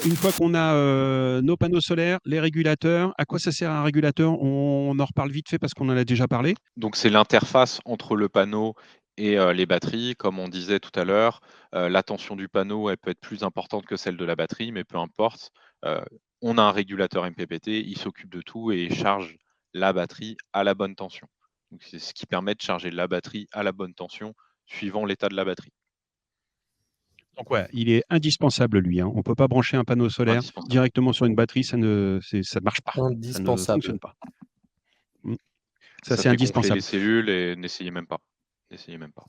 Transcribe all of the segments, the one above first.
Une fois qu'on a nos panneaux solaires, les régulateurs, à quoi ça sert un régulateur? On en reparle vite fait parce qu'on en a déjà parlé. Donc c'est l'interface entre le panneau et les batteries. Comme on disait tout à l'heure, la tension du panneau, elle peut être plus importante que celle de la batterie, mais peu importe, heu, on a un régulateur MPPT, il s'occupe de tout et il charge la batterie à la bonne tension. Donc c'est ce qui permet de charger la batterie à la bonne tension, suivant l'état de la batterie. Donc ouais, il est indispensable lui, hein. On ne peut pas brancher un panneau solaire Indispensable. directement sur une batterie, ça ne marche pas, ça ne Indispensable. fonctionne pas. Mmh. Ça, Ça c'est fait gonfler les indispensable. cellules et n'essayez même pas. N'essayez même pas.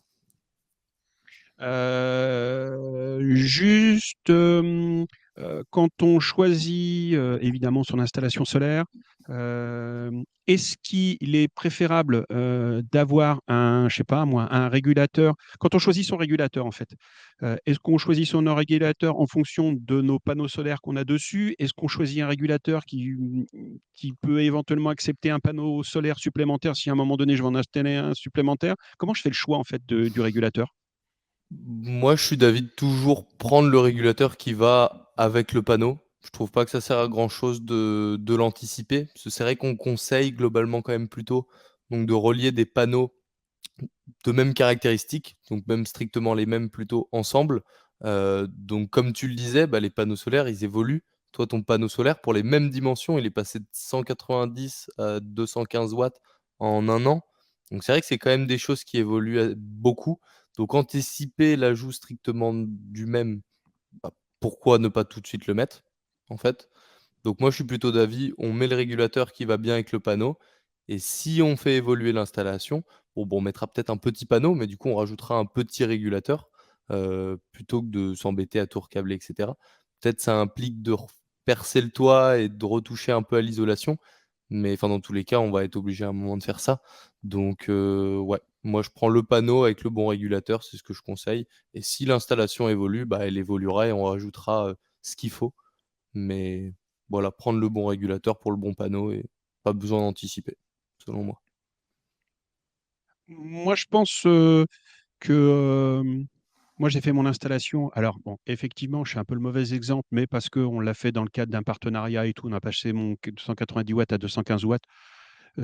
Juste, quand on choisit, évidemment son installation solaire, est-ce qu'il est préférable, d'avoir un, je sais pas moi, un régulateur quand on choisit son régulateur en fait, est-ce qu'on choisit son régulateur en fonction de nos panneaux solaires qu'on a dessus? Est-ce qu'on choisit un régulateur qui peut éventuellement accepter un panneau solaire supplémentaire si à un moment donné je veux en installer un supplémentaire? Comment je fais le choix en fait du régulateur? Moi, je suis d'avis de toujours prendre le régulateur qui va avec le panneau. Je trouve pas que ça sert à grand chose de l'anticiper. Parce que c'est vrai qu'on conseille globalement quand même plutôt donc de relier des panneaux de mêmes caractéristiques, donc même strictement les mêmes plutôt ensemble. Donc comme tu le disais, bah, les panneaux solaires, ils évoluent. Toi, ton panneau solaire, pour les mêmes dimensions, il est passé de 190 à 215 watts en un an. Donc c'est vrai que c'est quand même des choses qui évoluent, beaucoup. Donc anticiper l'ajout strictement du même, bah, pourquoi ne pas tout de suite le mettre, en fait? Donc moi, je suis plutôt d'avis, on met le régulateur qui va bien avec le panneau et si on fait évoluer l'installation, bon, on mettra peut-être un petit panneau, mais du coup, on rajoutera un petit régulateur, plutôt que de s'embêter à tout recabler et cetera. Peut-être ça implique de percer le toit et de retoucher un peu à l'isolation, mais enfin, dans tous les cas, on va être obligé à un moment de faire ça. Donc ouais, moi, je prends le panneau avec le bon régulateur, c'est ce que je conseille et si l'installation évolue, bah, elle évoluera et on rajoutera, ce qu'il faut. Mais voilà, prendre le bon régulateur pour le bon panneau et pas besoin d'anticiper, selon moi. Moi, je pense, que, moi, j'ai fait mon installation. Alors bon, effectivement, je suis un peu le mauvais exemple, mais parce qu'on l'a fait dans le cadre d'un partenariat et tout, on a passé mon 290 watts à 215 watts.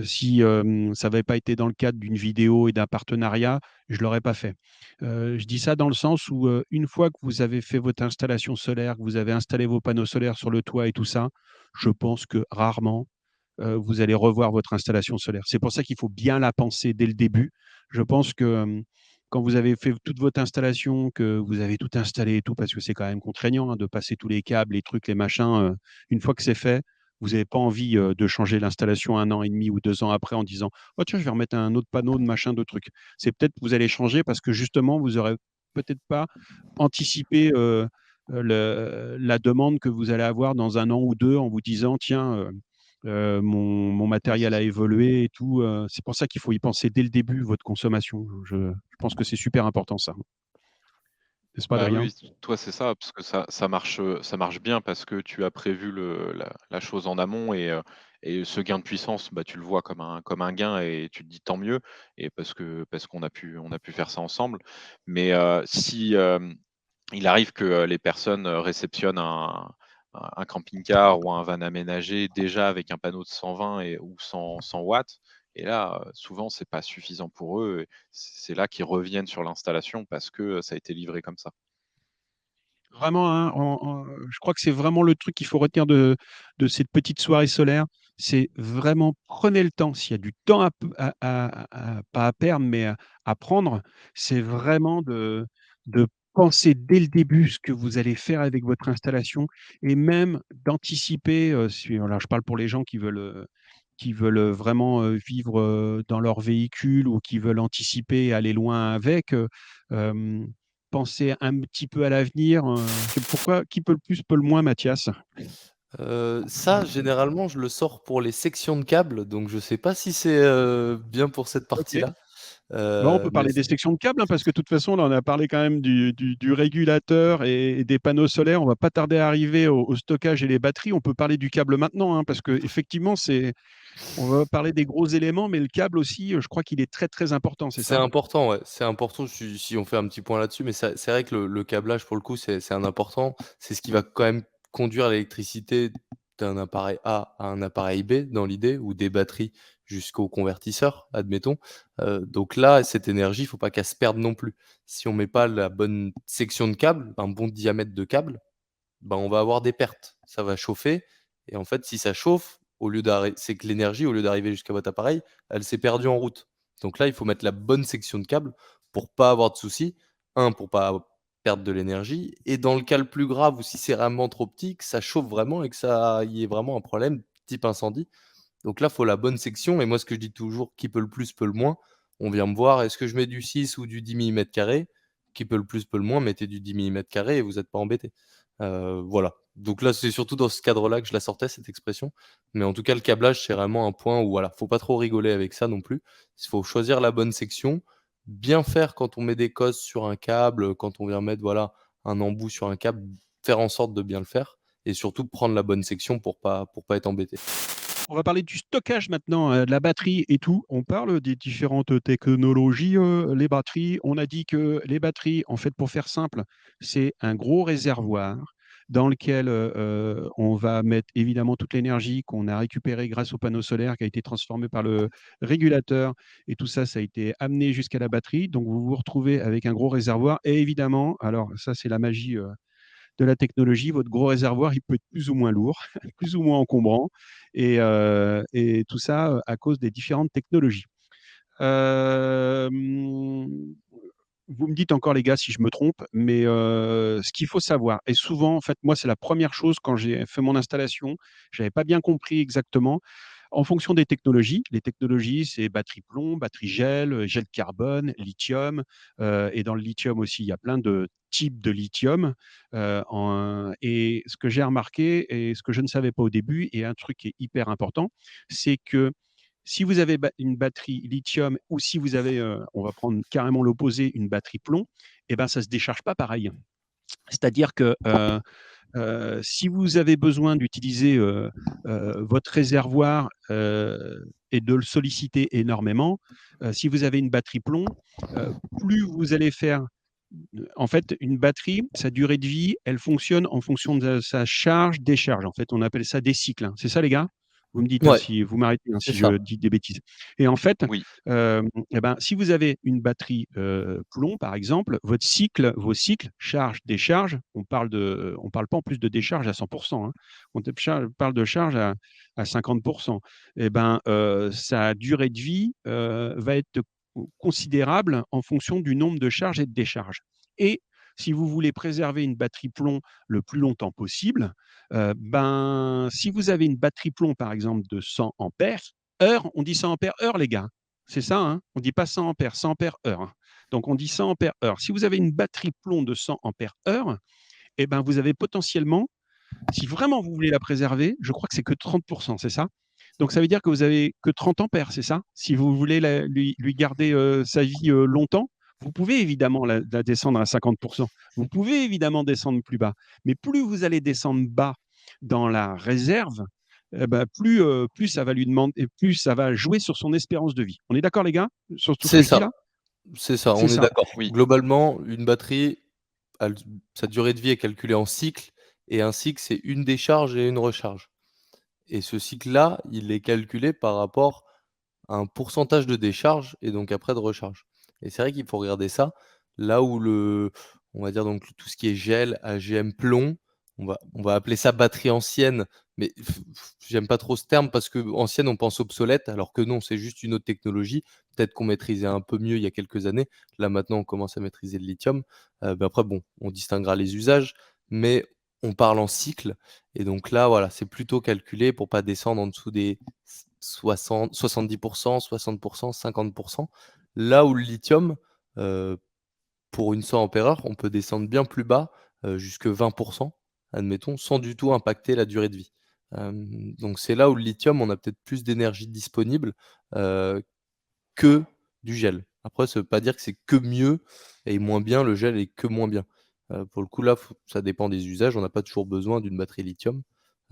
Si, ça n'avait pas été dans le cadre d'une vidéo et d'un partenariat, je ne l'aurais pas fait. Je dis ça dans le sens où, une fois que vous avez fait votre installation solaire, que vous avez installé vos panneaux solaires sur le toit et tout ça, je pense que rarement, vous allez revoir votre installation solaire. C'est pour ça qu'il faut bien la penser dès le début. Je pense que quand vous avez fait toute votre installation, que vous avez tout installé et tout, parce que c'est quand même contraignant hein, de passer tous les câbles, les trucs, les machins, une fois que c'est fait, vous n'avez pas envie de changer l'installation un an et demi ou 2 ans après en disant oh tiens, je vais remettre un autre panneau de machin, de trucs. C'est peut-être que vous allez changer parce que justement, vous n'aurez peut-être pas anticipé la demande que vous allez avoir dans un an ou deux en vous disant tiens, mon Ouais, c'est matériel a ça. évolué et tout. C'est pour ça qu'il faut y penser dès le début, votre consommation. Je pense que c'est super important ça. N'est-ce pas, Bah, Adrien? oui, toi, c'est ça, parce que ça marche bien parce que tu as prévu la chose en amont et ce gain de puissance, bah, tu le vois comme un gain et tu te dis: «Tant mieux» et parce on a pu faire ça ensemble. Mais, si, il arrive que, les personnes, réceptionnent un camping-car ou un van aménagé déjà avec un panneau de 120 ou 100 watts et là, souvent c'est pas suffisant pour eux et c'est là qu'ils reviennent sur l'installation parce que, ça a été livré comme ça. Vraiment, hein, je crois que c'est vraiment le truc qu'il faut retenir de cette petite soirée solaire. C'est vraiment prenez le temps. S'il y a du temps pas à perdre, mais à prendre, c'est vraiment de penser dès le début ce que vous allez faire avec votre installation et même d'anticiper, si alors je parle pour les gens qui veulent, vraiment, vivre, dans leur véhicule ou qui veulent anticiper et aller loin avec, hem penser un petit peu à l'avenir, pourquoi qui peut le plus, peut le moins, Mathias? Ça, généralement, je le sors pour les sections de câbles, donc je sais pas si c'est, bien pour cette OK. partie-là. Bah, on peut Mais parler des sections de câbles, hein, parce que de toute façon, là, on a parlé quand même du régulateur et des panneaux solaires. On va pas tarder à arriver au stockage et les batteries. On peut parler du câble maintenant, hein, parce qu'effectivement, on va parler des gros éléments, mais le câble aussi, je crois qu'il est très, très important, c'est c'est ça? important, ouais, c'est important si on fait un petit point là-dessus, mais c'est vrai que le câblage pour le coup, c'est un important. C'est ce qui va quand même conduire l'électricité d'un appareil A à un appareil B dans l'idée, ou des batteries jusqu'au convertisseur, admettons. Donc là, cette énergie, il faut pas qu'elle se perde non plus. Si on met pas la bonne section de câble, un bon diamètre de câble, ben, on va avoir des pertes. Ça va chauffer et en fait, si ça chauffe, au lieu c'est que l'énergie, au lieu d'arriver jusqu'à votre appareil, elle s'est perdue en route. Donc là, il faut mettre la bonne section de câble pour pas avoir de soucis. Pour pas perdre de l'énergie, et dans le cas le plus grave, ou si c'est vraiment trop petit, que ça chauffe vraiment et que ça y ait vraiment un problème type incendie, donc là, faut la bonne section, et moi, ce que je dis toujours: «Qui peut le plus, peut le moins». On vient me voir: «Est-ce que je mets du 6 ou du 10 millimètres carrés?» Qui peut le plus, peut le moins, mettez du 10 millimètres carrés et vous êtes pas embêtés. Voilà. Donc là, c'est surtout dans ce cadre-là que je la sortais, cette expression. Mais en tout cas, le câblage, c'est vraiment un point où voilà, faut pas trop rigoler avec ça non plus. Il faut choisir la bonne section, bien faire quand on met des cosses sur un câble, quand on vient mettre, voilà, un embout sur un câble, faire en sorte de bien le faire, et surtout prendre la bonne section pour pas être embêté. On va parler du stockage maintenant, de la batterie et tout. On parle des différentes technologies, les batteries. On a dit que les batteries, en fait, pour faire simple, c'est un gros réservoir dans lequel, on va mettre évidemment toute l'énergie qu'on a récupérée grâce au panneau solaire qui a été transformé par le régulateur, et tout ça, ça a été amené jusqu'à la batterie. Donc vous vous retrouvez avec un gros réservoir, et évidemment, alors ça, c'est la magie, de la technologie, votre gros réservoir, il peut être plus ou moins lourd, plus ou moins encombrant, et tout ça à cause des différentes technologies. Euh, vous me dites encore, les gars, si je me trompe, mais ce qu'il faut savoir, et souvent, en fait, moi, c'est la première chose quand j'ai fait mon installation, je n'avais pas bien compris exactement. En fonction des technologies, les technologies, c'est batterie plomb, batterie gel, gel carbone, lithium. Et dans le lithium aussi, il y a plein de types de lithium. Et ce que j'ai remarqué, et ce que je ne savais pas au début, et un truc qui est hyper important, c'est que si vous avez une batterie lithium, ou si vous avez, on va prendre carrément l'opposé, une batterie plomb, eh ben, ça ne se décharge pas pareil. C'est-à-dire que si vous avez besoin d'utiliser votre réservoir et de le solliciter énormément, si vous avez une batterie plomb, plus vous allez faire. En fait, une batterie, sa durée de vie, elle fonctionne en fonction de sa charge-décharge. En fait, on appelle ça des cycles, hein. C'est ça, les gars? Vous me dites, hein, Ouais, si vous m'arrêtez, hein, c'est si je ça. dis des bêtises. Et en fait, Oui. eh ben, si vous avez une batterie plomb, par exemple, vos cycles, charge-décharge, on parle pas en plus de décharge à 100%, hein. Parle de charge à 50%. Eh ben, sa durée de vie va être considérable en fonction du nombre de charges et de décharges. Et si vous voulez préserver une batterie plomb le plus longtemps possible, ben, si vous avez une batterie plomb, par exemple, de 100 ampères heure, on dit 100 ampères heure, les gars. C'est ça, hein, on ne dit pas 100 ampères, 100 ampères heure, hein. Donc, on dit 100 ampères heure. Si vous avez une batterie plomb de 100 ampères heure, eh ben, vous avez potentiellement, si vraiment vous voulez la préserver, je crois que c'est que 30%, c'est ça? Donc, ça veut dire que vous avez que 30 ampères, c'est ça? Si vous voulez lui garder sa vie longtemps, vous pouvez évidemment la descendre à 50%. Vous pouvez évidemment descendre plus bas. Mais plus vous allez descendre bas dans la réserve, ben, plus ça va lui demander, plus ça va jouer sur son espérance de vie. On est d'accord, les gars, sur tout ce C'est que je dis ça, là? c'est ça, C'est on est ça. d'accord. Oui. Globalement, une batterie, elle sa durée de vie est calculée en cycle, et un cycle, c'est une décharge et une recharge, et ce cycle-là, il est calculé par rapport à un pourcentage de décharge et donc après de recharge, et c'est vrai qu'il faut regarder ça. Là où on va dire, donc tout ce qui est gel, AGM, plomb, on va appeler ça batterie ancienne, mais j'aime pas trop ce terme parce que ancienne, on pense obsolète, alors que non, c'est juste une autre technologie. Peut-être qu'on maîtrisait un peu mieux il y a quelques années. Là, maintenant, on commence à maîtriser le lithium. Après bon, on distinguera les usages, mais on parle en cycle, et donc là, voilà, c'est plutôt calculé pour pas descendre en dessous des 70%, 60%, 50%. Là où le lithium, heu, pour une 100 ampères-heure, on peut descendre bien plus bas, jusque 20%, admettons, sans du tout impacter la durée de vie. Donc c'est là où le lithium, on a peut-être plus d'énergie disponible, heu, que du gel. Après, ça veut pas dire que c'est que mieux et moins bien, le gel est que moins bien. Pour le coup, là, ça dépend des usages, on n'a pas toujours besoin d'une batterie lithium.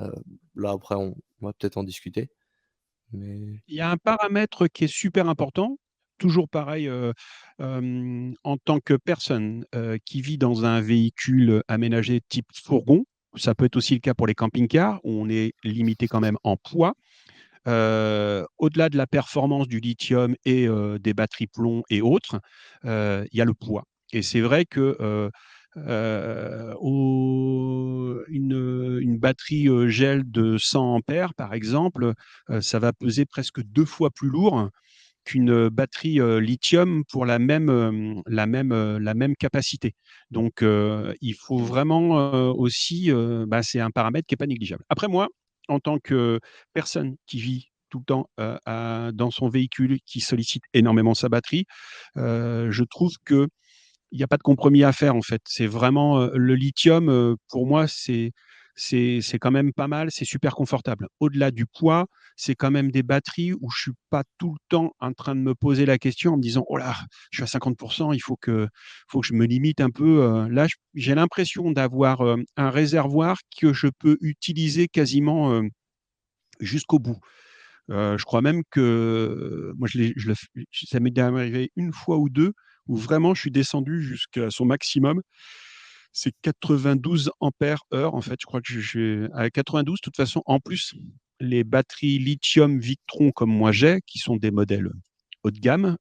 Heu, Là, après, on va peut-être en discuter, mais Il y a un paramètre qui est super important, toujours pareil, en tant que personne qui vit dans un véhicule aménagé type fourgon. ça peut être aussi le cas pour les camping-cars, où on est limité quand même en poids. Au-delà de la performance du lithium et des batteries plomb et autres, il y a le poids. Et c'est vrai que une batterie gel de 100 ampères, par exemple, ça va peser presque 2 fois plus lourd qu'une batterie lithium pour la même capacité. Donc, il faut Mmh. vraiment aussi, c'est un paramètre qui n'est pas négligeable. Après, moi, en tant que personne qui vit tout le temps dans son véhicule, qui sollicite énormément sa batterie, je trouve que il y a pas de compromis à faire, en fait. C'est vraiment, le lithium, pour moi, c'est quand même pas mal, c'est super confortable. Au-delà du poids, c'est quand même des batteries où je suis pas tout le temps en train de me poser la question en me disant: «Oh là, je suis à 50, il faut que je me limite un peu», là, j'ai l'impression d'avoir, un réservoir que je peux utiliser quasiment, jusqu'au bout. Je crois même que, moi je le f ça m'est déjà arrivé une fois ou 2 où vraiment je suis descendu jusqu'à son maximum. C'est 92 ampères heure, en fait. Je crois que j'ai à 92, de toute façon, en plus, les batteries lithium Victron comme moi j'ai, qui sont des modèles haut de gamme,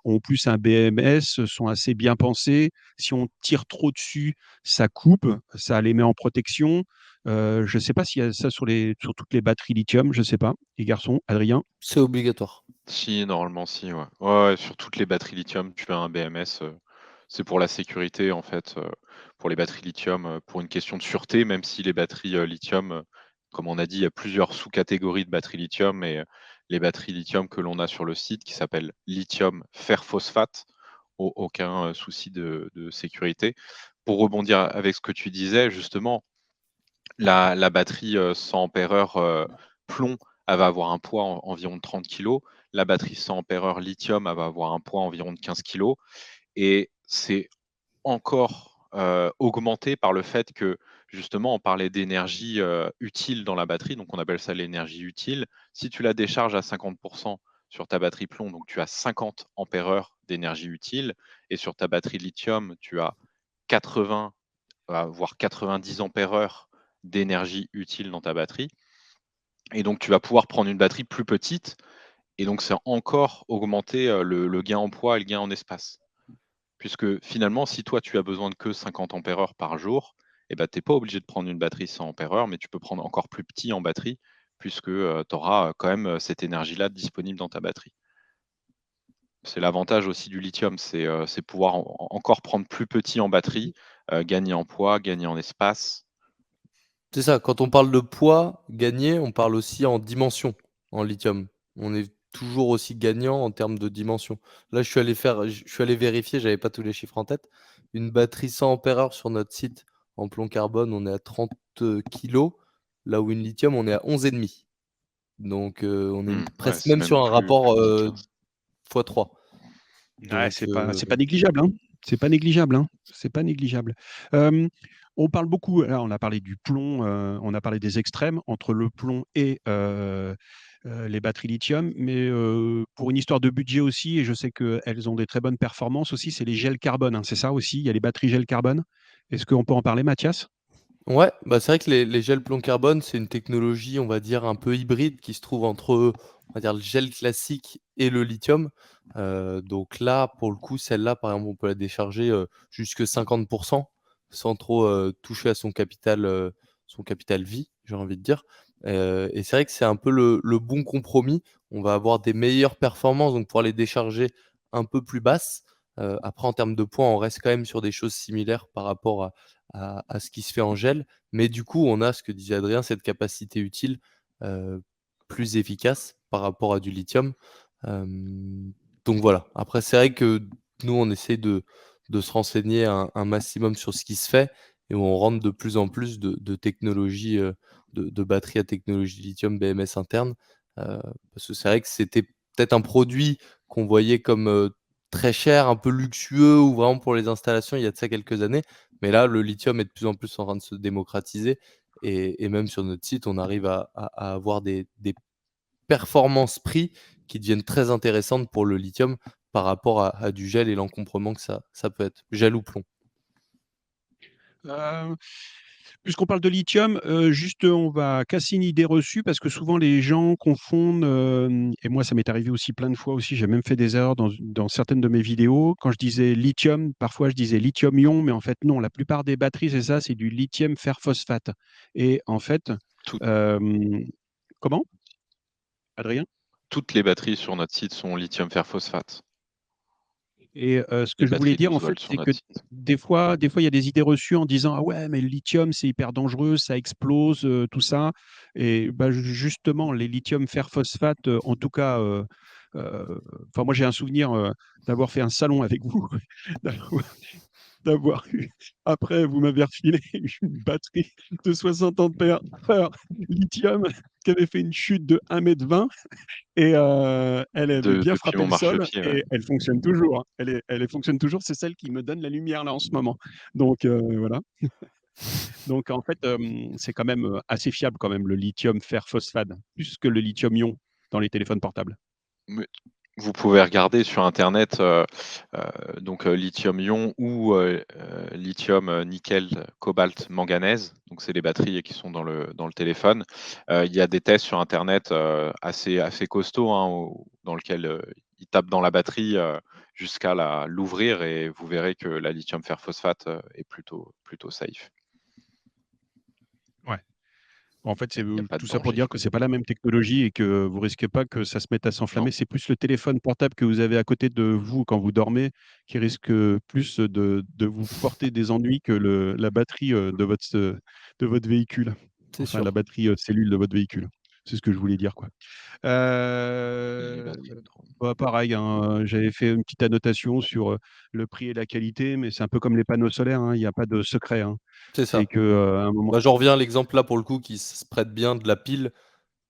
ont plus un BMS, sont assez bien pensés. Si on tire trop dessus, ça coupe, ça les met en protection. Je ne sais pas s'il y a ça sur toutes les batteries lithium, je ne sais pas. Les garçons, Adrien? C'est obligatoire. Si, normalement si, ouais. Ouais, ouais, sur toutes les batteries lithium, tu as un BMS, c'est pour la sécurité en fait, pour les batteries lithium, pour une question de sûreté, même si les batteries, lithium, comme on a dit, il y a plusieurs sous-catégories de batteries lithium et les batteries lithium que l'on a sur le site qui s'appellent lithium fer phosphate, aucun, souci de sécurité. Pour rebondir avec ce que tu disais justement, la batterie, 100 ampères-heure, plomb, elle va avoir un poids environ de 30 kilogrammes. La batterie 100 ampères-heure lithium, elle va avoir un poids environ de 15 kilogrammes et c'est encore, augmenté par le fait que, justement, on parlait d'énergie, utile dans la batterie, donc on appelle ça l'énergie utile. Si tu la décharges à 50 sur ta batterie plomb, donc tu as 50 ampères-heure d'énergie utile et sur ta batterie lithium, tu as 80 voire 90 ampères-heure d'énergie utile dans ta batterie et donc tu vas pouvoir prendre une batterie plus petite et donc c'est encore augmenter, le gain en poids et le gain en espace. Puisque finalement, si toi tu as besoin de que 50 ampères-heure par jour et bah, tu es pas obligé de prendre une batterie 100 ampères-heure, mais tu peux prendre encore plus petit en batterie puisque, tu auras, quand même, cette énergie-là disponible dans ta batterie. C'est l'avantage aussi du lithium, c'est pouvoir encore prendre plus petit en batterie, gagner en poids, gagner en espace. C'est ça, quand on parle de poids gagné, on parle aussi en dimension, en lithium. On est toujours aussi gagnant en termes de dimension. Là, je suis allé vérifier, j'avais pas tous les chiffres en tête. Une batterie 100 ampères-heure sur notre site en plomb carbone, on est à 30 kilogrammes, là où une lithium, on est à 11,5. Donc, on est Mmh, ouais, presque c'est même même sur un plus rapport, petit, hein. fois 3. Ouais, Donc, c'est pas négligeable, hein. C'est pas négligeable, hein. C'est pas négligeable. Hem, on parle beaucoup là, on a parlé du plomb, on a parlé des extrêmes entre le plomb et les batteries lithium, mais pour une histoire de budget aussi et je sais qu'elles ont des très bonnes performances aussi, c'est les gels carbone, hein, c'est ça aussi? Il y a les batteries gel carbone. Est-ce qu'on peut en parler, Mathias? ouais, bah, c'est vrai que les gels plomb carbone, c'est une technologie, on va dire, un peu hybride qui se trouve entre, on va dire, le gel classique et le lithium. Donc là, pour le coup, celle-là, par exemple, on peut la décharger, jusque 50 sans trop, toucher à son capital vie, j'ai envie de dire. Et c'est vrai que c'est un peu le bon compromis. On va avoir des meilleures performances, donc pouvoir les décharger un peu plus basses. Après en termes de poids, on reste quand même sur des choses similaires par rapport à ce qui se fait en gel. Mais du coup, on a ce que disait Adrien, cette capacité utile, heu, plus efficace par rapport à du lithium. Hem, donc voilà. Après, c'est vrai que nous, on essaie de se renseigner un maximum sur ce qui se fait et on rentre de plus en plus de technologies, de batteries à technologie lithium BMS interne. Parce que c'est vrai que c'était peut-être un produit qu'on voyait comme, très cher, un peu luxueux ou vraiment pour les installations il y a de ça quelques années. Mais là, le lithium est de plus en plus en train de se démocratiser et même sur notre site, on arrive à avoir des performances prix qui deviennent très intéressantes pour le lithium par rapport à du gel et l'encombrement que ça peut être. Gel ou plomb. Puisqu'on parle de lithium, juste, on va casser une idée reçue parce que souvent les gens confondent, et moi ça m'est arrivé aussi plein de fois aussi, j'ai même fait des erreurs dans certaines de mes vidéos. Quand je disais lithium, parfois je disais lithium-ion, mais en fait non, la plupart des batteries, c'est ça, c'est du lithium fer phosphate et en fait, Tout- hem comment? Adrien? Toutes les batteries sur notre site sont lithium fer phosphate. Et ce que Les je voulais batteries dire, en 12 fait, volts sur c'est que notre site. des fois, il y a des idées reçues en disant: «Ah ouais, mais le lithium, c'est hyper dangereux, ça explose, tout ça» et bah, justement, les lithium fer phosphate, en tout cas, enfin, moi, j'ai un souvenir, d'avoir fait un salon avec vous, d'avoir d'avoir eu après, vous m'avez refilé une batterie de 60 ampères heure lithium qui avait fait une chute de 1,20 m et elle avait bien Depuis frappé mon le sol marchepied, ouais. et elle fonctionne toujours, hein. Elle fonctionne toujours, c'est celle qui me donne la lumière là en ce moment. Donc voilà. Donc en fait, c'est quand même, assez fiable quand même le lithium fer phosphate, plus que le lithium-ion dans les téléphones portables. Mais vous pouvez regarder sur internet, donc lithium-ion ou lithium, nickel, cobalt, manganèse. Donc c'est les batteries qui sont dans le téléphone. Il y a des tests sur internet, assez costauds, hein, dans lequel, ils tapent dans la batterie, jusqu'à l'ouvrir et vous verrez que la lithium fer phosphate, est plutôt safe. Ouais. En fait, c'est, Il y a pas de tout ça pour danger. dire que c'est pas la même technologie et que vous risquez pas que ça se mette à Non. s'enflammer. C'est plus le téléphone portable que vous avez à côté de vous quand vous dormez qui risque, plus de vous porter des ennuis que la batterie, de votre véhicule. C'est Enfin la sûr. batterie, cellule de votre véhicule. C'est ce que je voulais dire, quoi. Et les Heu, batteries bah, pareil, hein, j'avais fait une petite annotation sur, le prix et la qualité, mais c'est un peu comme les panneaux solaires, hein, il y a pas de secret, hein. C'est C'est ça. que, à un moment Bah, j'en reviens à l'exemple là pour le coup qui se prête bien de la pile.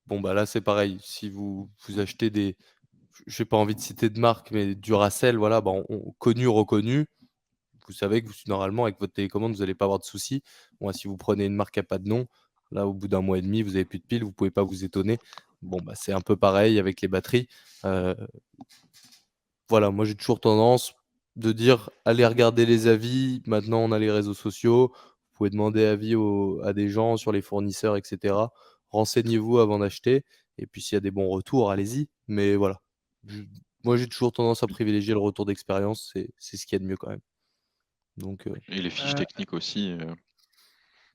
Bon, bah, là, c'est pareil. Si vous achetez des j'ai pas envie de citer de marque, mais Duracell, voilà, bah, connu, reconnu. Vous savez que normalement avec votre télécommande, vous allez pas avoir de soucis. Bon, si vous prenez une marque qui a pas de nom, là, au bout d'un mois et demi, vous avez plus de piles, vous pouvez pas vous étonner. Bon, bah, c'est un peu pareil avec les batteries. Heu, voilà, moi, j'ai toujours tendance de dire: «Allez regarder les avis». Maintenant, on a les réseaux sociaux. Vous pouvez demander avis à des gens sur les fournisseurs et cetera. Renseignez-vous avant d'acheter et puis s'il y a des bons retours, allez-y. Mais voilà, je moi, j'ai toujours tendance à privilégier le retour d'expérience, c'est ce qu'il y a de mieux quand même. Donc et les fiches heu techniques aussi,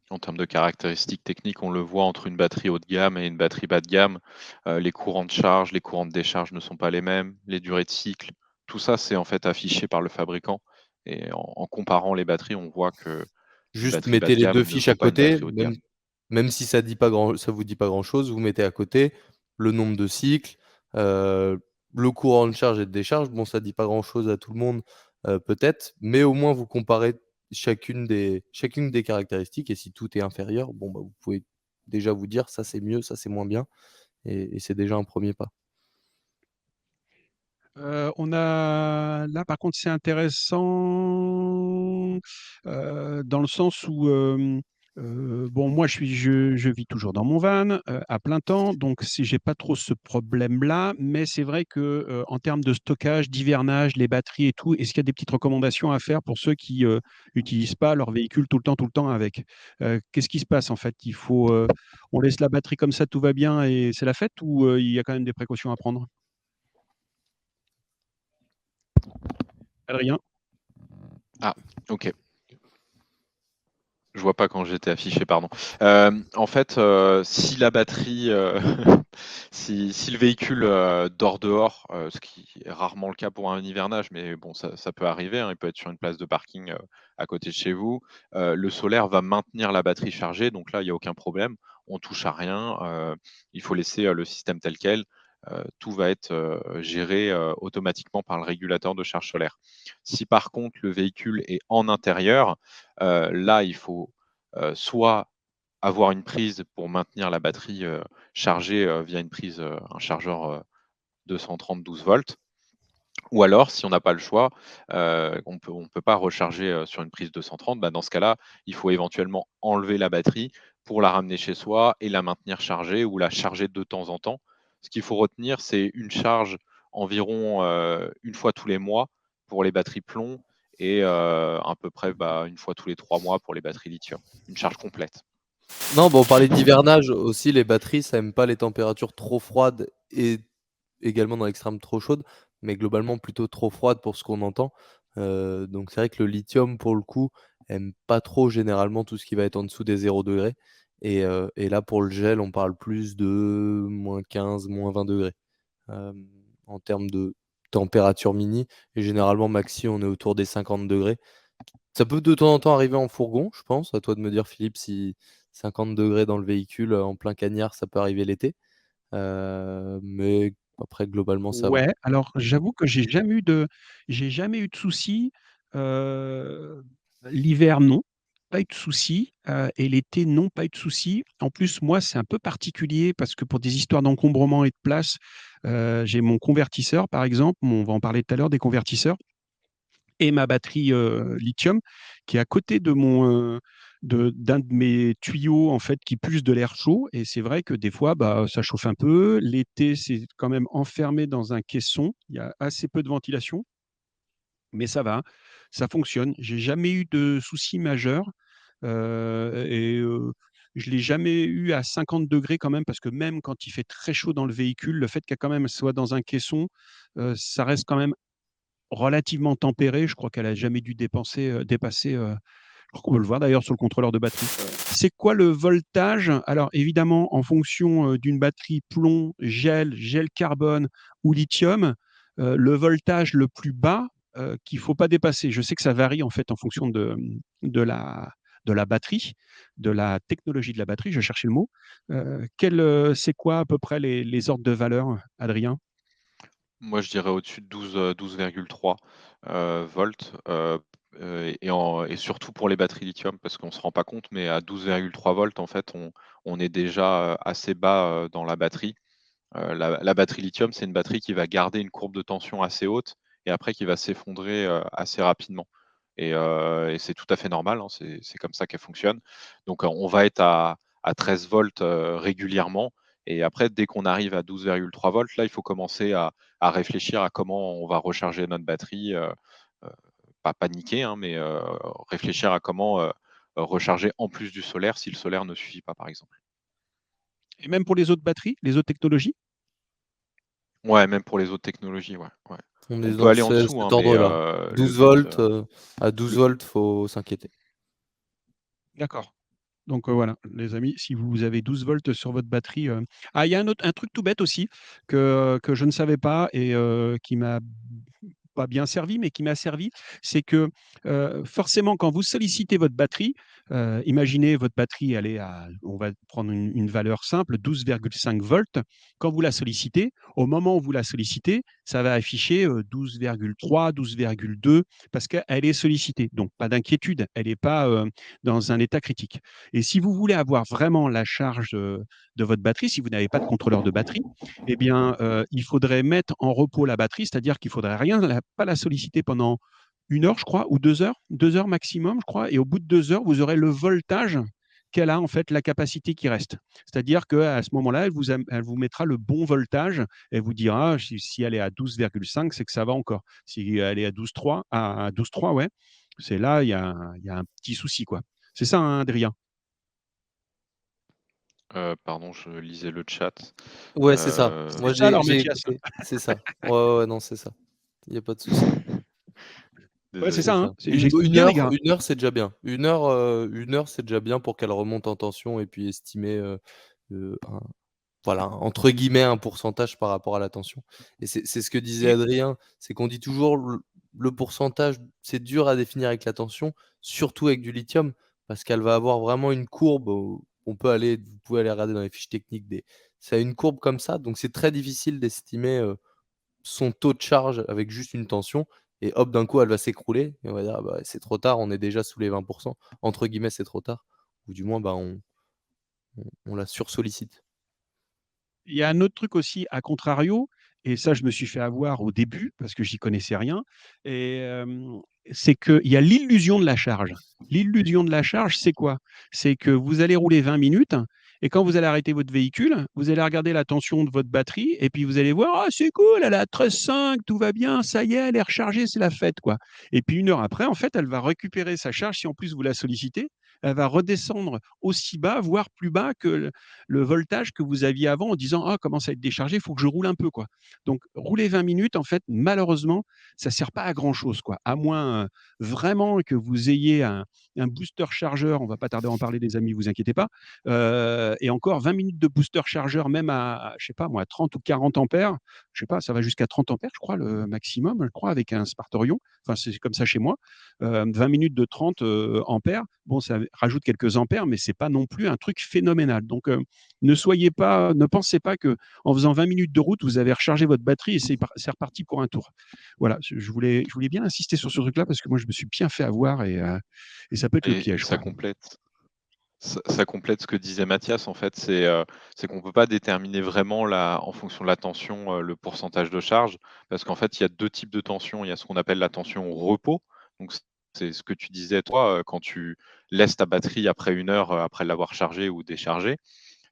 en termes de caractéristiques techniques, on le voit entre une batterie haut de gamme et une batterie bas de gamme. Les courants de charge, les courants de décharge ne sont pas les mêmes, les durées de cycle, tout ça, c'est en fait affiché par le fabricant et en comparant les batteries, on voit que une juste batterie bas mettez de les 2 gamme ne fiches à vaut pas une côté, batterie haut de gamme. même si ça vous dit pas grand-chose, vous mettez à côté le nombre de cycles, le courant de charge et de décharge. Bon, ça dit pas grand-chose à tout le monde, peut-être, mais au moins vous comparez chacune des caractéristiques et si tout est inférieur, bon, bah, vous pouvez déjà vous dire: «Ça, c'est mieux, ça, c'est moins bien» et c'est déjà un premier pas. On a là, par contre, c'est intéressant, dans le sens où, bon, moi, je vis toujours dans mon van, à plein temps, donc si j'ai pas trop ce problème-là, mais c'est vrai que, en termes de stockage, d'hivernage, les batteries et tout, est-ce qu'il y a des petites recommandations à faire pour ceux qui, utilisent pas leur véhicule tout le temps avec? Qu'est-ce qui se passe, en fait? On laisse la batterie comme ça, tout va bien et c'est la fête ou, il y a quand même des précautions à prendre? Adrien? Ah, OK. Je vois pas quand j'étais affiché, pardon. En fait, si la batterie, si le véhicule, dort dehors, ce qui est rarement le cas pour un hivernage, mais bon, ça peut arriver, hein, il peut être sur une place de parking, à côté de chez vous. Le solaire va maintenir la batterie chargée, donc là, il y a aucun problème. On touche à rien, il faut laisser, le système tel quel. Tout va être, géré, automatiquement par le régulateur de charge solaire. Si par contre le véhicule est en intérieur, là, il faut, soit avoir une prise pour maintenir la batterie, chargée, via une prise, un chargeur, 230 12 volts ou alors si on n'a pas le choix, on peut pas recharger, sur une prise 230, bah, dans ce cas-là, il faut éventuellement enlever la batterie pour la ramener chez soi et la maintenir chargée ou la charger de temps en temps. Ce qu'il faut retenir, c'est une charge environ, 1 fois tous les mois pour les batteries plomb et à peu près, une fois tous les 3 mois pour les batteries lithium, une charge complète. Non, bah, on parlait d'hivernage aussi, les batteries, ça aime pas les températures trop froides et également dans l'extrême trop chaudes, mais globalement plutôt trop froides pour ce qu'on entend. Donc c'est vrai que le lithium, pour le coup, aime pas trop généralement tout ce qui va être en dessous des 0 °. Et là, pour le gel, on parle plus de -15, -20 °, en termes de température mini, et généralement maxi, on est autour des 50 degrés. Ça peut de temps en temps arriver en fourgon, je pense. À toi de me dire, Philippe, si 50 degrés dans le véhicule, en plein cagnard, ça peut arriver l'été. Mais après globalement, ça va. Ouais, alors j'avoue que j'ai jamais eu de soucis, heu, l'hiver non, pas eu de soucis, et l'été non, pas eu de soucis. En plus, moi, c'est un peu particulier parce que pour des histoires d'encombrement et de place, j'ai mon convertisseur, par exemple, on va en parler tout à l'heure des convertisseurs et ma batterie, lithium qui est à côté de d'un de mes tuyaux, en fait, qui puise de l'air chaud, et c'est vrai que des fois, ça chauffe un peu. L'été, c'est quand même enfermé dans un caisson. Il y a assez peu de ventilation, mais ça va, ça fonctionne. J'ai jamais eu de soucis majeurs, et je l'ai jamais eu à 50 degrés quand même, parce que même quand il fait très chaud dans le véhicule, le fait qu'elle quand même soit dans un caisson, ça reste quand même relativement tempérée. Je crois qu'elle a jamais dû dépasser, je crois qu'on peut le voir d'ailleurs sur le contrôleur de batterie. C'est quoi le voltage? Alors évidemment, en fonction, d'une batterie plomb, gel carbone ou lithium, le voltage le plus bas, qu'il faut pas dépasser. Je sais que ça varie en fait en fonction de la de la batterie, de la technologie de la batterie, je cherchais le mot. C'est quoi à peu près les ordres de valeur, Adrien? Moi, je dirais au-dessus de 12,3 volts, et surtout pour les batteries lithium parce qu'on se rend pas compte, mais à 12,3 volts, en fait, on est déjà, assez bas, dans la batterie. La batterie lithium, c'est une batterie qui va garder une courbe de tension assez haute et après qui va s'effondrer, assez rapidement et c'est tout à fait normal, hein, c'est comme ça qu'elle fonctionne. Donc, on va être à 13 volts, régulièrement et après dès qu'on arrive à 12,3 volts, là, il faut commencer à réfléchir à comment on va recharger notre batterie, heu, pas paniquer, hein, mais réfléchir à comment, recharger en plus du solaire si le solaire ne suffit pas, par exemple. Et même pour les autres batteries, les autres technologies? Ouais, même pour les autres technologies, ouais, ouais. On est On peut dans aller en dessous, cet hein, mais ordre-là. le 12 but, volts, à 12 le volts, faut s'inquiéter. D'accord. Donc, voilà, les amis, si vous avez 12 volts sur votre batterie, il y a un truc tout bête aussi que je ne savais pas et qui m'a pas bien servi, mais qui m'a servi, c'est que, forcément, quand vous sollicitez votre batterie, imaginez votre batterie, elle est à, on va prendre une valeur simple, 12,5 volts. Quand vous la sollicitez, au moment où vous la sollicitez, ça va afficher, 12,3, 12,2 parce qu'elle est sollicitée. Donc pas d'inquiétude, elle est pas, dans un état critique. Et si vous voulez avoir vraiment la charge, de votre batterie, si vous n'avez pas de contrôleur de batterie, eh bien, il faudrait mettre en repos la batterie, c'est-à-dire qu'il faudrait pas la solliciter pendant 1 heure, je crois, ou 2 heures, 2 heures maximum, je crois. Et au bout de 2 heures, vous aurez le voltage qu'elle a, en fait, la capacité qui reste. C'est-à-dire qu'à ce moment-là, elle vous mettra le bon voltage. Elle vous dira si elle est à 12,5, c'est que ça va encore. Si elle est à 12,3, à 12,3, ouais, c'est là, il y a un petit souci, quoi. C'est ça, hein, Adrien? pardon, je lisais le chat. Ouais, c'est ça. C'est Moi, ça alors, j'ai Mathias? écouté. C'est ça. Ouais, ouais, ouais, non, c'est ça. Il y a pas de souci. Ouais, c'est Désolé. ça, C'est hein? ça. J'explique bien, les gars? 1 heure, c'est déjà bien. 1 heure, c'est déjà bien pour qu'elle remonte en tension et puis estimer, un voilà, entre guillemets, «un pourcentage» par rapport à la tension. Et c'est ce que disait Et Adrien, c'est qu'on dit toujours le pourcentage, c'est dur à définir avec la tension, surtout avec du lithium, parce qu'elle va avoir vraiment une courbe, on peut aller vous pouvez aller regarder dans les fiches techniques des ça a une courbe comme ça, donc c'est très difficile d'estimer, son taux de charge avec juste une tension, et hop, d'un coup, elle va s'écrouler et on va dire: «Ah bah, c'est trop tard, on est déjà sous les 20 entre guillemets, «c'est trop tard», ou du moins, bah, on la sursollicite. il y a un autre truc aussi à contrario, et ça, je me suis fait avoir au début parce que j'y connaissais rien, et c'est qu'il y a l'illusion de la charge. L'illusion de la charge, c'est quoi? C'est que vous allez rouler 20 minutes et quand vous allez arrêter votre véhicule, vous allez regarder la tension de votre batterie et puis vous allez voir, ah, c'est cool, elle est à 13,5, tout va bien, ça y est, elle est rechargée, c'est la fête, quoi. Et puis 1 heure après, en fait, elle va récupérer sa charge. Si en plus vous la sollicitez, elle va redescendre aussi bas, voire plus bas que le voltage que vous aviez avant en disant, ah, commence à être déchargé, il faut que je roule un peu, quoi. Donc, rouler 20 minutes, en fait, malheureusement, ça sert pas à grand chose, quoi. À moins vraiment que vous ayez un booster chargeur, on va pas tarder à en parler, les amis, vous inquiétez pas. Et encore 20 minutes de booster chargeur, même je sais pas moi, 30 ou 40 ampères, je sais pas, ça va jusqu'à 30 ampères, je crois, le maximum, je crois, avec un Spartorion. Enfin, c'est comme ça chez moi. 20 minutes de 30 ampères, bon, ça rajoute quelques ampères, mais c'est pas non plus un truc phénoménal. Donc, ne pensez pas que en faisant 20 minutes de route, vous avez rechargé votre batterie et c'est reparti pour un tour. Voilà, je voulais bien insister sur ce truc-là parce que moi, je me suis bien fait avoir et ça peut être le Et piège, ça quoi. complète ça complète ce que disait Mathias, en fait, c'est qu'on peut pas déterminer vraiment en fonction de la tension, le pourcentage de charge. Parce qu'en fait, il y a 2 types de tension. Il y a ce qu'on appelle la tension au repos. Donc c'est ce que tu disais toi, quand tu laisses ta batterie après 1 heure, après l'avoir chargée ou déchargée.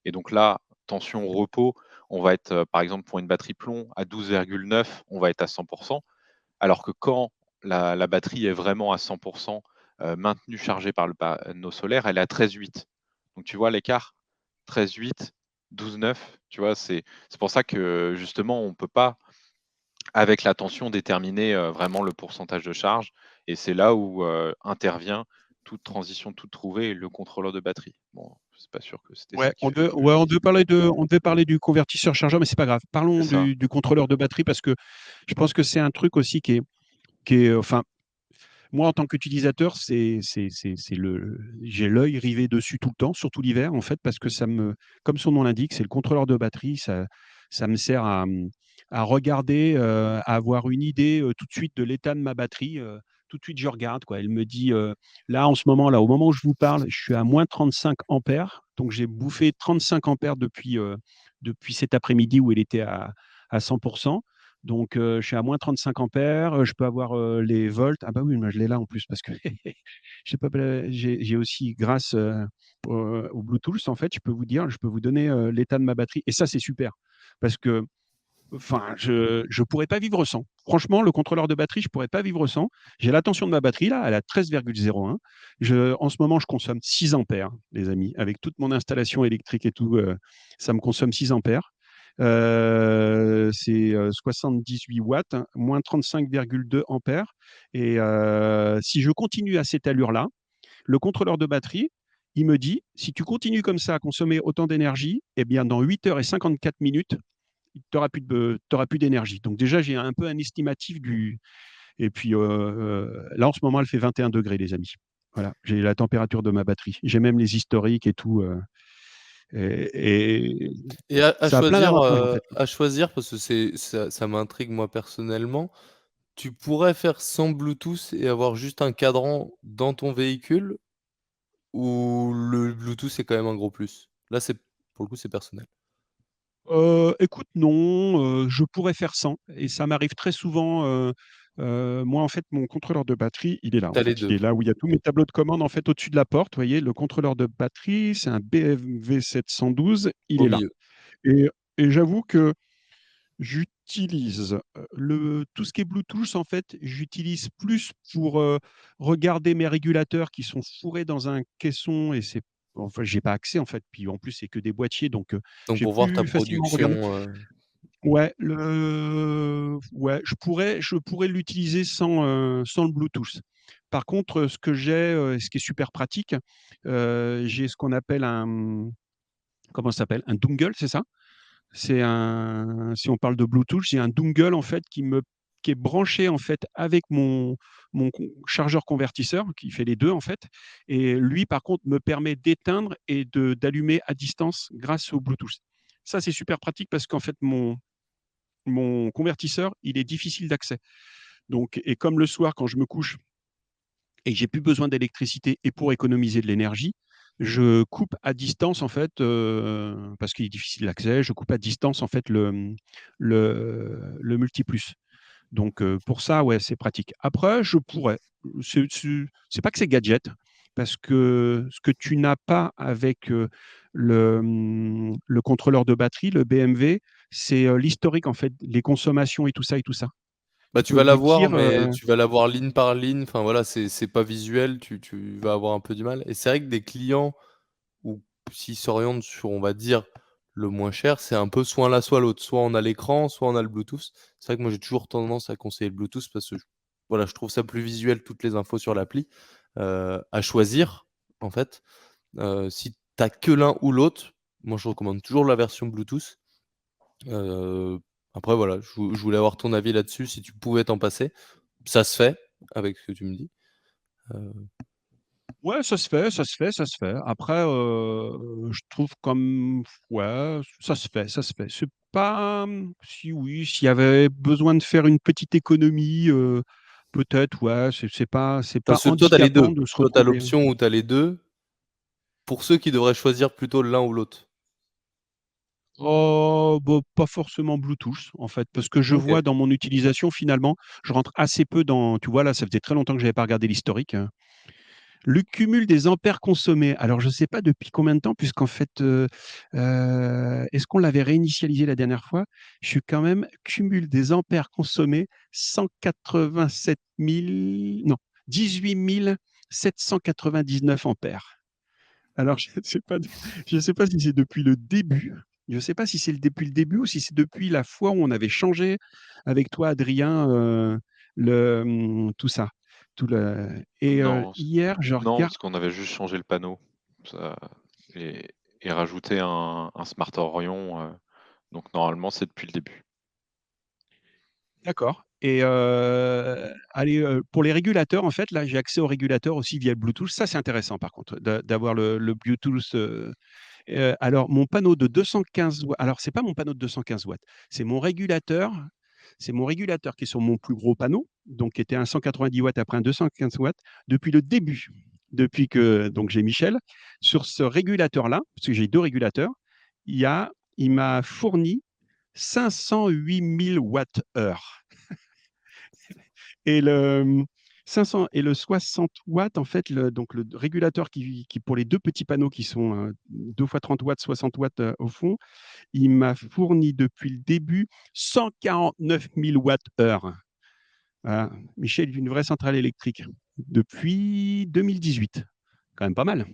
Et donc là, tension au repos, on va être, par exemple, pour une batterie plomb à 12,9, on va être à 100. Alors que quand la batterie est vraiment à 100 maintenue chargée par le panneau solaire, elle est à 13,8. Donc tu vois l'écart? 13,8, 12,9, tu vois? C'est pour ça que justement on ne peut pas, avec la tension, déterminer, vraiment le pourcentage de charge et c'est là où, intervient toute transition toute trouvée, le contrôleur de batterie. Bon, je suis pas sûr que c'était Ouais, ça qu'il fallait que je dise. on devait parler du convertisseur chargeur, mais c'est pas grave. C'est Parlons ça. du contrôleur de batterie parce que je pense que c'est un truc aussi enfin, moi, en tant qu'utilisateur, j'ai l'œil rivé dessus tout le temps, surtout l'hiver, en fait, parce que comme son nom l'indique, c'est le contrôleur de batterie. Ça me sert à regarder, à avoir une idée tout de suite de l'état de ma batterie. Tout de suite, je regarde, quoi. Elle me dit, là, en ce moment, là, au moment où je vous parle, je suis à moins 35 ampères. Donc, j'ai bouffé 35 ampères depuis cet après-midi où il était à 100%. Donc, je suis à moins 35 ampères. Je peux avoir les volts. Ah bah oui, moi je l'ai là en plus parce que j'ai pas, j'ai aussi, grâce au Bluetooth, en fait, je peux vous donner l'état de ma batterie. Et ça, c'est super parce que, enfin, je pourrais pas vivre sans. Franchement, le contrôleur de batterie, je pourrais pas vivre sans. J'ai la tension de ma batterie là, elle a 13,01. En ce moment, je consomme 6 ampères, les amis, avec toute mon installation électrique et tout. Ça me consomme 6 ampères. C'est 78 watts, hein, moins 35,2 ampères. Et si je continue à cette allure-là, le contrôleur de batterie, il me dit, si tu continues comme ça à consommer autant d'énergie, eh bien, dans 8 heures et 54 minutes, tu n'auras plus d'énergie. Donc déjà, j'ai un peu un estimatif du. Et puis là, en ce moment, elle fait 21 degrés, les amis. Voilà, j'ai la température de ma batterie. J'ai même les historiques et tout. Et Et à ça a plein choisir, d'avantages, en fait. parce que ça m'intrigue moi personnellement, tu pourrais faire sans Bluetooth et avoir juste un cadran dans ton véhicule ou le Bluetooth est quand même un gros plus? Là, pour le coup, c'est personnel. Écoute, non, je pourrais faire sans et ça m'arrive très souvent. Moi, en fait, mon contrôleur de batterie, il est là, en Tu les fait. Il 2 est là où il y a tous mes tableaux de commande, en fait, au-dessus de la porte. Vous voyez, le contrôleur de batterie, c'est un BFV 712, il au est là. milieu. Et j'avoue que j'utilise, tout ce qui est Bluetooth, en fait, j'utilise plus pour, regarder mes régulateurs qui sont fourrés dans un caisson et enfin, j'ai pas accès, en fait. Puis, en plus, c'est que des boîtiers, donc Donc j'ai pour voir ta plus facilement regarder. production, Ouais, je pourrais l'utiliser sans le Bluetooth. Par contre, ce que j'ai, ce qui est super pratique, j'ai ce qu'on appelle comment ça s'appelle? Un dongle, c'est ça? Si on parle de Bluetooth, j'ai un dongle, en fait, qui est branché, en fait, avec mon chargeur convertisseur, qui fait les 2, en fait. Et lui, par contre, me permet d'éteindre et d'allumer à distance grâce au Bluetooth. Ça, c'est super pratique parce qu'en fait, mon convertisseur, il est difficile d'accès. Donc, et comme le soir, quand je me couche et que j'ai plus besoin d'électricité et pour économiser de l'énergie, je coupe à distance, en fait, parce qu'il est difficile d'accès, je coupe à distance, en fait, le multiplus. Donc pour ça, ouais, c'est pratique. Après, je pourrais. C'est pas que c'est gadget, parce que ce que tu n'as pas avec le contrôleur de batterie, le BMW, c'est l'historique en fait, les consommations et tout ça et tout ça. Bah, Tu tu peux vas lui l'avoir, dire, mais tu vas l'avoir ligne par ligne. Enfin voilà, c'est pas visuel, tu vas avoir un peu du mal et c'est vrai que des clients ou s'ils s'orientent sur, on va dire, le moins cher, c'est un peu soit l'un soit l'autre. Soit on a l'écran, soit on a le Bluetooth. C'est vrai que moi, j'ai toujours tendance à conseiller le Bluetooth parce que voilà, je trouve ça plus visuel, toutes les infos sur l'appli. À choisir, en fait, si tu as que l'un ou l'autre, moi, je recommande toujours la version Bluetooth. Heu, Après voilà, je voulais avoir ton avis là-dessus, si tu pouvais t'en passer. Ça se fait avec ce que tu me dis. Heu, ouais, ça se fait, ça se fait, ça se fait. Après, je trouve comme ouais, ça se fait, ça se fait. C'est pas, si oui, s'il y avait besoin de faire une petite économie, peut-être, ouais, c'est pas Parce que toi, tu as les handicapant 2. de se Toi, tu as retrouver. l'option où tu as les 2. Pour ceux qui devraient choisir plutôt l'un ou l'autre. Oh, bah, pas forcément Bluetooth, en fait, parce que je OK. vois dans mon utilisation, finalement, je rentre assez peu dans tu vois, là, ça faisait très longtemps que j'avais pas regardé l'historique, hein. Le cumul des ampères consommés. Alors, je ne sais pas depuis combien de temps, puisqu'en fait, est-ce qu'on l'avait réinitialisé la dernière fois? Je suis quand même cumul des ampères consommés 187 000, non, 18 799 ampères. Alors, je ne sais pas si c'est depuis le début. Je ne sais pas si c'est depuis le début ou si c'est depuis la fois où on avait changé avec toi, Adrien, tout ça. Tout le... Et Non, hier, je non, regarde. parce qu'on avait juste changé le panneau, ça et rajouté un Smart Orion, donc normalement, c'est depuis le début. D'accord. Et allez, pour les régulateurs, en fait, là, j'ai accès aux régulateurs aussi via le Bluetooth. Ça, c'est intéressant, par contre, d'avoir le Bluetooth. Alors, mon panneau de 215 watts, alors, c'est pas mon panneau de 215 watts, c'est mon régulateur. C'est mon régulateur qui est sur mon plus gros panneau, donc qui était un 190 watts après un 215 watts, depuis le début. Depuis que donc j'ai Michel. Sur ce régulateur-là, parce que j'ai 2 régulateurs, il m'a fourni 508 000 watts-heure. Et le 500 et le 60 watts, en fait, donc le régulateur qui pour les 2 petits panneaux qui sont, 2 fois 30 watts, 60 watts, au fond, il m'a fourni depuis le début 149 000 watts-heure. Voilà. Michel, une vraie centrale électrique depuis 2018. Quand même pas mal.